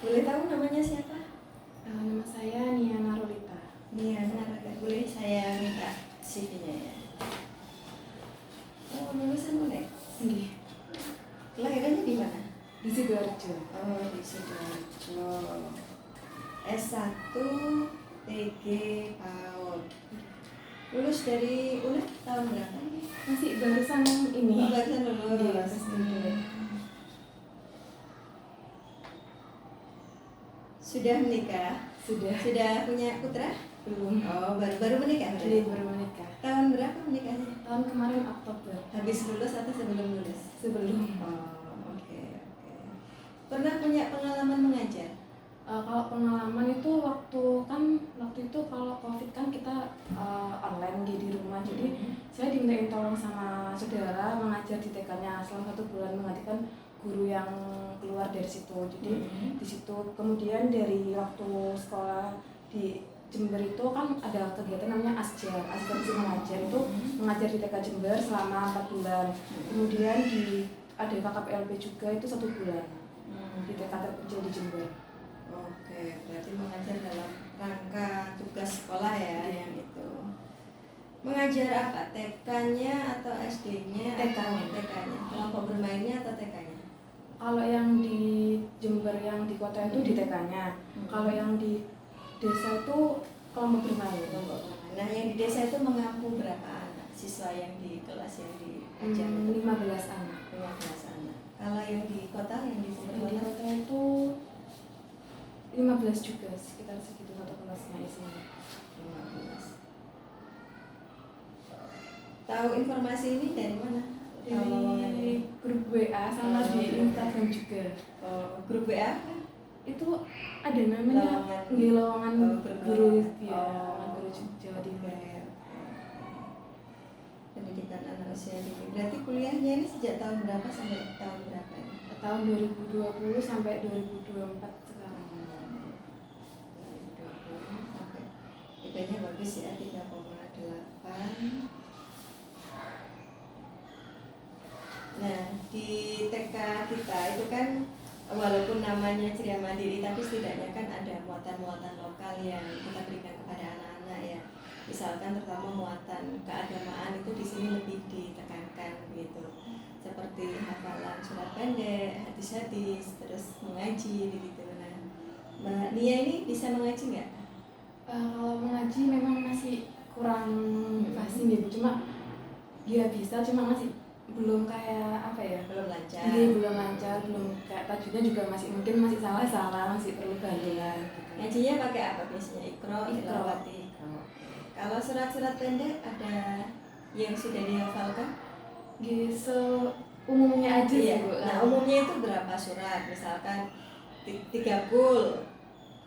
Boleh tahu namanya siapa? Nama saya Niana Rolita. Niana, boleh saya minta CV-nya ya? Oh, lulusan UNED? Nggih, Kelahirannya di mana? di Sidoarjo. Oh, di Sidoarjo. S1 TG PAUD. Lulus dari UNED tahun berapa? Masih barusan ini. Oh, barusan lulus. Sudah menikah? Sudah. Sudah punya putra? Belum. Oh, baru menikah? Jadi baru menikah. Tahun berapa menikahnya? Tahun kemarin Oktober. Habis lulus atau sebelum lulus? Sebelum. Oh, oke. Pernah punya pengalaman mengajar? Kalau pengalaman itu waktu itu kalau COVID kan kita online di rumah. Jadi saya dimintain tolong sama saudara mengajar di TK-nya selama 1 bulan, menggantikan guru yang keluar dari situ. Jadi di situ kemudian dari waktu sekolah di Jember itu kan ada kegiatan namanya asistensi mengajar, itu mengajar di TK Jember selama 4 bulan. Kemudian ada KKPLB juga itu 1 bulan di TK terpencil di Jember. Oke, berarti mengajar dalam rangka tugas sekolah ya, yang itu. Mengajar apa? TK-nya atau SD-nya? TK-nya. Kelompok bermainnya atau TK-nya? Kalau yang di Jember yang di kota itu di TK-nya. Kalau yang di desa itu kelompok bermain. Nah, yang di desa itu mengampu berapa anak siswa yang di kelas yang diajar? 15 anak. 15 anak. Kalau yang di kota, yang di Yang di kota itu 15 juga, sekitar segitu satu kelasnya isinya. 15. Tahu informasi ini dari mana? Dari grup WA sama di Instagram juga. Grup WA? Itu ada namanya lowongan guru guru Jawa Timur. Pendidikan anak usia dini. Berarti kuliahnya ini sejak tahun berapa sampai tahun berapa ini? Tahun 2020 sampai 2024 sekarang. 2020 sampai IP-nya bagus ya, 3,8. Nah, di TK kita itu kan walaupun namanya Ceria Mandiri, tapi setidaknya kan ada muatan-muatan lokal yang kita berikan kepada anak-anak ya. Misalkan terutama muatan keagamaan itu di sini lebih ditekankan gitu. Seperti hafalan surat pendek, hadis-hadis, terus mengaji begitu. Nah, Mbak Nia ini bisa mengaji nggak? Kalau mengaji memang masih kurang fasih gitu, cuma dia bisa, cuma masih belum kayak apa ya, belum lancar. Belum lancar, belum kayak tajwidnya juga mungkin masih salah, masih perlu bantuan gitu. Ngajinya pakai apa biasanya? Iqra, tilawati. Kalau surat-surat pendek ada yang sudah dihafalkan? Umumnya aja ya. Bu. Nah, umumnya itu berapa surat? Misalkan 3 kul,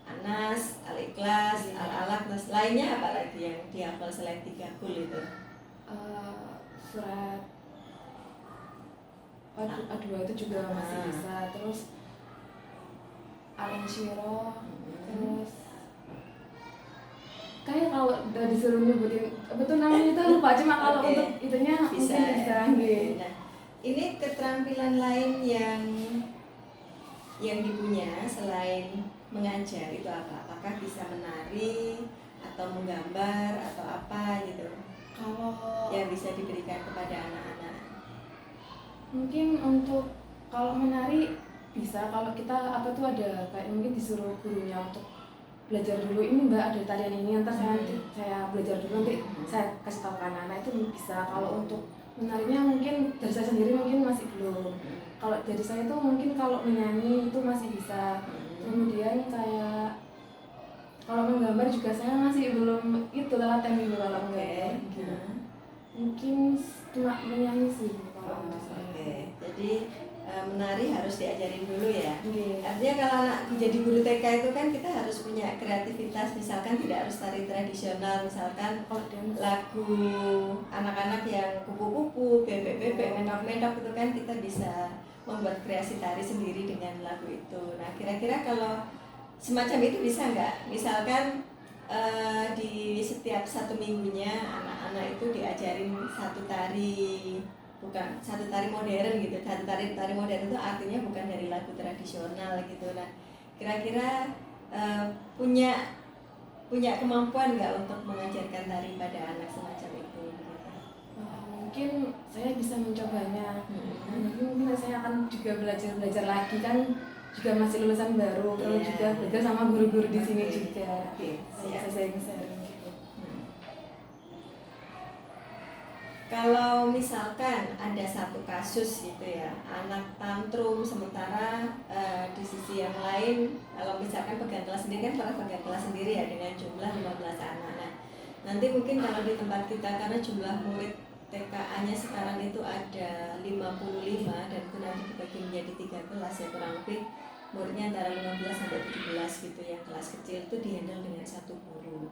Anas, Al-Ikhlas, Al-Alaq, terus lainnya apa lagi yang dihafal selain 3 kul itu? Surat A2 itu juga masih bisa, terus Al-Insyirah, terus kayak kalau udah disuruh nyebutin betul namanya itu lupa, cuma kalau untuk itunya bisa, mungkin bisa. Nah, ini keterampilan lain yang dipunya selain mengajar itu apa? Apakah bisa menari atau menggambar atau apa gitu? Kalau yang bisa diberikan kepada anak-anak? Mungkin untuk kalau menari bisa, kalau kita ada kayak mungkin disuruh gurunya untuk belajar dulu, ini Mbak ada tarian ini, nanti saya belajar dulu, nanti saya kasih tahu ke anak-anak, itu bisa. Kalau untuk menarinya mungkin dari saya sendiri mungkin masih belum. Kalau dari saya itu mungkin kalau menyanyi itu masih bisa. Kemudian kayak kalau menggambar juga saya masih belum itu latihan dulu kalau menggambar. Mungkin cuma menyanyi sih kalau untuk saya. Jadi menari harus diajarin dulu ya. Artinya kalau anak jadi guru TK itu kan kita harus punya kreativitas, misalkan tidak harus tari tradisional, misalkan lagu anak-anak yang kupu-kupu, bebek-bebek, mentok-mentok itu kan kita bisa membuat kreasi tari sendiri dengan lagu itu. Nah, kira-kira kalau semacam itu bisa nggak? Misalkan di setiap 1 minggunya anak-anak itu diajarin satu tari, bukan satu tari modern gitu. Tari modern itu artinya bukan dari lagu tradisional gitu. Nah, kira-kira punya kemampuan nggak untuk mengajarkan tari pada anak semacam itu? Mungkin saya bisa mencobanya. Mungkin saya akan juga belajar lagi kan, juga masih lulusan baru, perlu juga belajar sama guru-guru di sini juga. Saya sharing gitu. Kalau misalkan ada satu kasus gitu ya, anak tantrum sementara di sisi yang lain, kalau misalkan pegang kelas sendiri kan para pegang kelas sendiri ya dengan jumlah 15 anak. Nah, nanti mungkin kalau di tempat kita karena jumlah murid TKA-nya sekarang itu ada 55 dan itu nanti dibagi menjadi 3 kelas ya, kurang lebih muridnya antara 15 sampai 17 gitu ya. Kelas kecil itu dihandle dengan satu guru.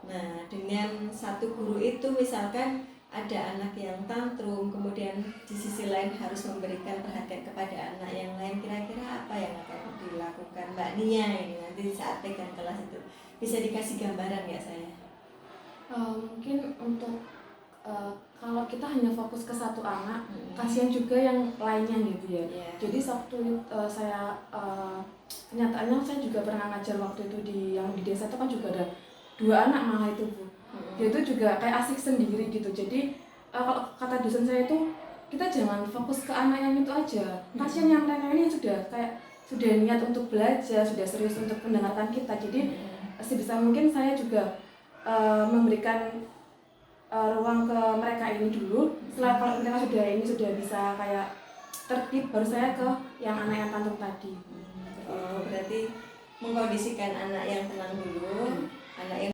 Nah, dengan satu guru itu misalkan ada anak yang tantrum, kemudian di sisi lain harus memberikan perhatian kepada anak yang lain, kira-kira apa yang akan dilakukan Mbak Nia ini nanti saat pegang kelas itu? Bisa dikasih gambaran nggak saya? Mungkin untuk kalau kita hanya fokus ke satu anak, kasihan juga yang lainnya gitu ya. Jadi waktu saya kenyataannya saya juga pernah ngajar waktu itu yang di desa itu kan juga ada 2 anak malah itu Bu. Dia itu juga kayak asik sendiri gitu. Jadi kalau kata dosen saya itu kita jangan fokus ke anak yang itu aja. Kasihan yang lain-lain yang sudah niat untuk belajar, sudah serius untuk mendengarkan kita. Jadi sebisa mungkin saya juga memberikan ruang ke mereka ini dulu. Setelah kalau mereka sudah bisa kayak tertib, baru saya ke yang anak yang tantrum tadi. Berarti mengkondisikan anak yang tenang dulu, anak yang